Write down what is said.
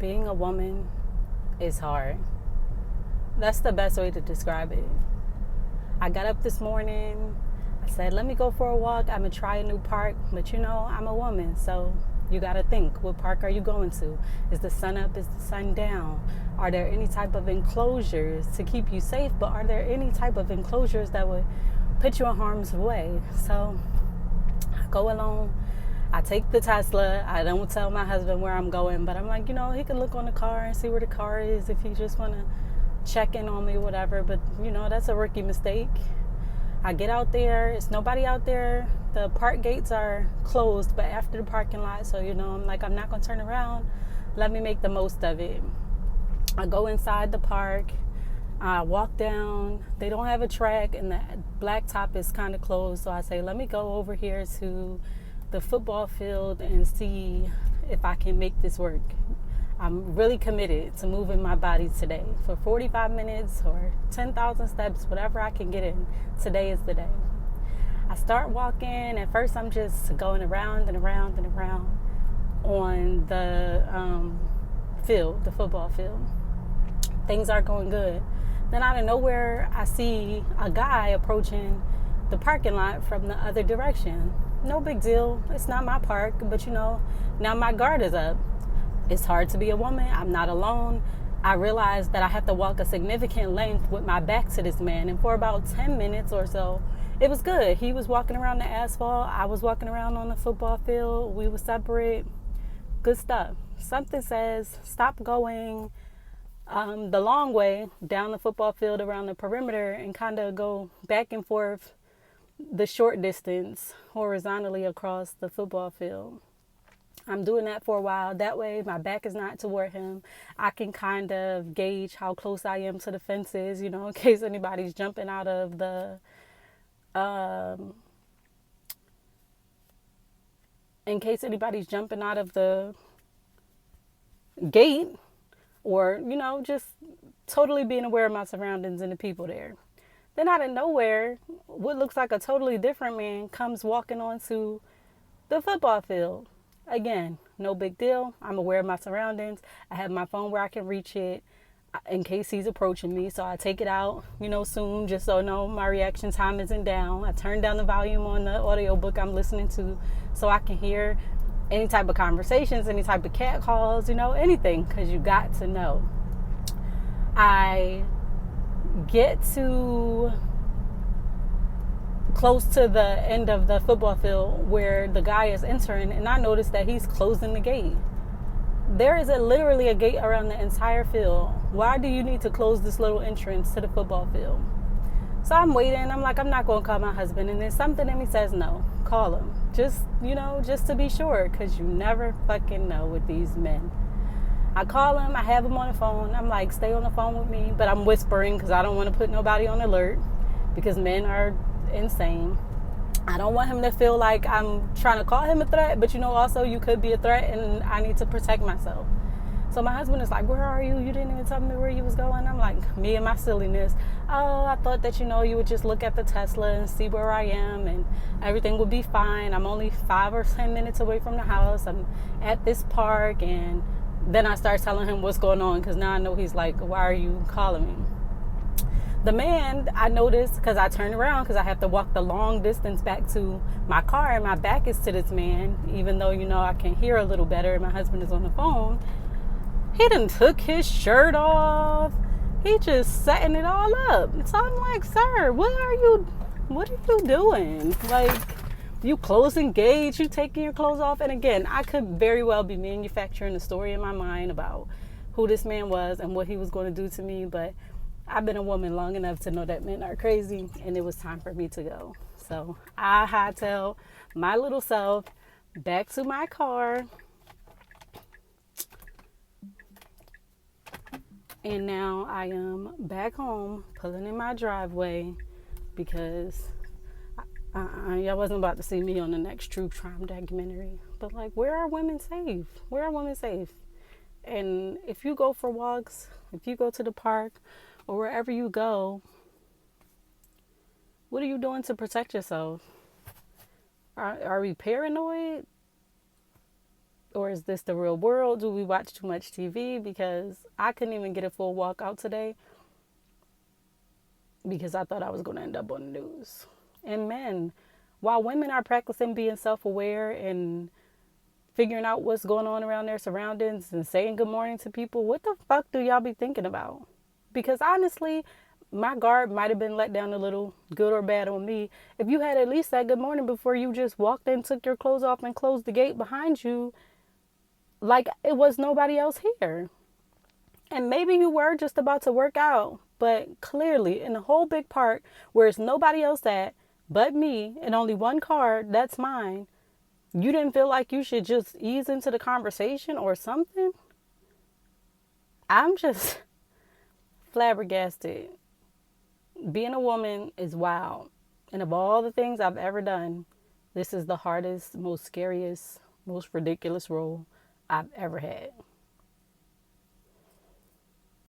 Being a woman is hard. That's the best way to describe it. I got up this morning. I said, let me go for a walk. I'm going to try a new park. But I'm a woman. So you got to think, what park are you going to? Is the sun up? Is the sun down? Are there any type of enclosures to keep you safe? But are there any type of enclosures that would put you in harm's way? So I go along. I take the Tesla. I don't tell my husband where I'm going, but I'm like, he can look on the car and see where the car is if he just want to check in on me or whatever. But, that's a rookie mistake. I get out there. It's nobody out there. The park gates are closed, but after the parking lot. So, I'm like, I'm not going to turn around. Let me make the most of it. I go inside the park. I walk down. They don't have a track, and the blacktop is kind of closed. So I say, let me go over here to the football field and see if I can make this work. I'm really committed to moving my body today for 45 minutes or 10,000 steps, whatever I can get in. Today is the day. I start walking. At first, I'm just going around and around and around on the field, the football field. Things are going good. Then out of nowhere, I see a guy approaching the parking lot from the other direction. No big deal. It's not my park, but now my guard is up. It's hard to be a woman. I'm not alone. I realized that I have to walk a significant length with my back to this man. And for about 10 minutes or so, it was good. He was walking around the asphalt. I was walking around on the football field. We were separate. Good stuff. Something says stop going the long way down the football field around the perimeter and kind of go back and forth the short distance horizontally across the football field. I'm doing that for a while. That way my back is not toward him. I can kind of gauge how close I am to the fences, in case anybody's jumping out of the gate, or just totally being aware of my surroundings and the people there. Then out of nowhere, what looks like a totally different man comes walking onto the football field. Again, no big deal. I'm aware of my surroundings. I have my phone where I can reach it in case he's approaching me. So I take it out, soon, just so my reaction time isn't down. I turn down the volume on the audiobook I'm listening to so I can hear any type of conversations, any type of cat calls, anything, because you got to know. I get to close to the end of the football field where the guy is entering, and I notice that he's closing the gate. There is literally a gate around the entire field. Why do you need to close this little entrance to the football field? So I'm waiting. I'm like, I'm not going to call my husband. And then something in me says, no, call him. Just to be sure, because you never fucking know with these men. I call him. I have him on the phone. I'm like, stay on the phone with me. But I'm whispering because I don't want to put nobody on alert, because men are insane. I don't want him to feel like I'm trying to call him a threat, but also you could be a threat and I need to protect myself. So my husband is like, where are you? You didn't even tell me where you was going. I'm like, me and my silliness. Oh, I thought that, you would just look at the Tesla and see where I am and everything would be fine. I'm only 5 or 10 minutes away from the house. I'm at this park. And then I start telling him what's going on, because now I know he's like, why are you calling me? The man, I noticed, because I turned around because I have to walk the long distance back to my car and my back is to this man, even though, I can hear a little better and my husband is on the phone. He done took his shirt off. He just setting it all up. So I'm like, sir, what are you doing? Like, you closing gates, you taking your clothes off. And again, I could very well be manufacturing a story in my mind about who this man was and what he was going to do to me, but I've been a woman long enough to know that men are crazy, and it was time for me to go. So I hightailed my little self back to my car. And now I am back home, pulling in my driveway, because y'all wasn't about to see me on the next true crime documentary. But like, where are women safe? Where are women safe? And if you go for walks, if you go to the park, or wherever you go, what are you doing to protect yourself? Are we paranoid? Or is this the real world? Do we watch too much TV? Because I couldn't even get a full walk out today because I thought I was going to end up on the news. And men, while women are practicing being self aware and figuring out what's going on around their surroundings and saying good morning to people, what the fuck do y'all be thinking about? Because honestly, my guard might have been let down a little, good or bad on me. If you had at least said good morning before you just walked in, took your clothes off, and closed the gate behind you, like it was nobody else here. And maybe you were just about to work out, but clearly in a whole big park where it's nobody else at but me and only one car, that's mine, you didn't feel like you should just ease into the conversation or something? I'm just flabbergasted. Being a woman is wild. And of all the things I've ever done, this is the hardest, most scariest, most ridiculous role I've ever had.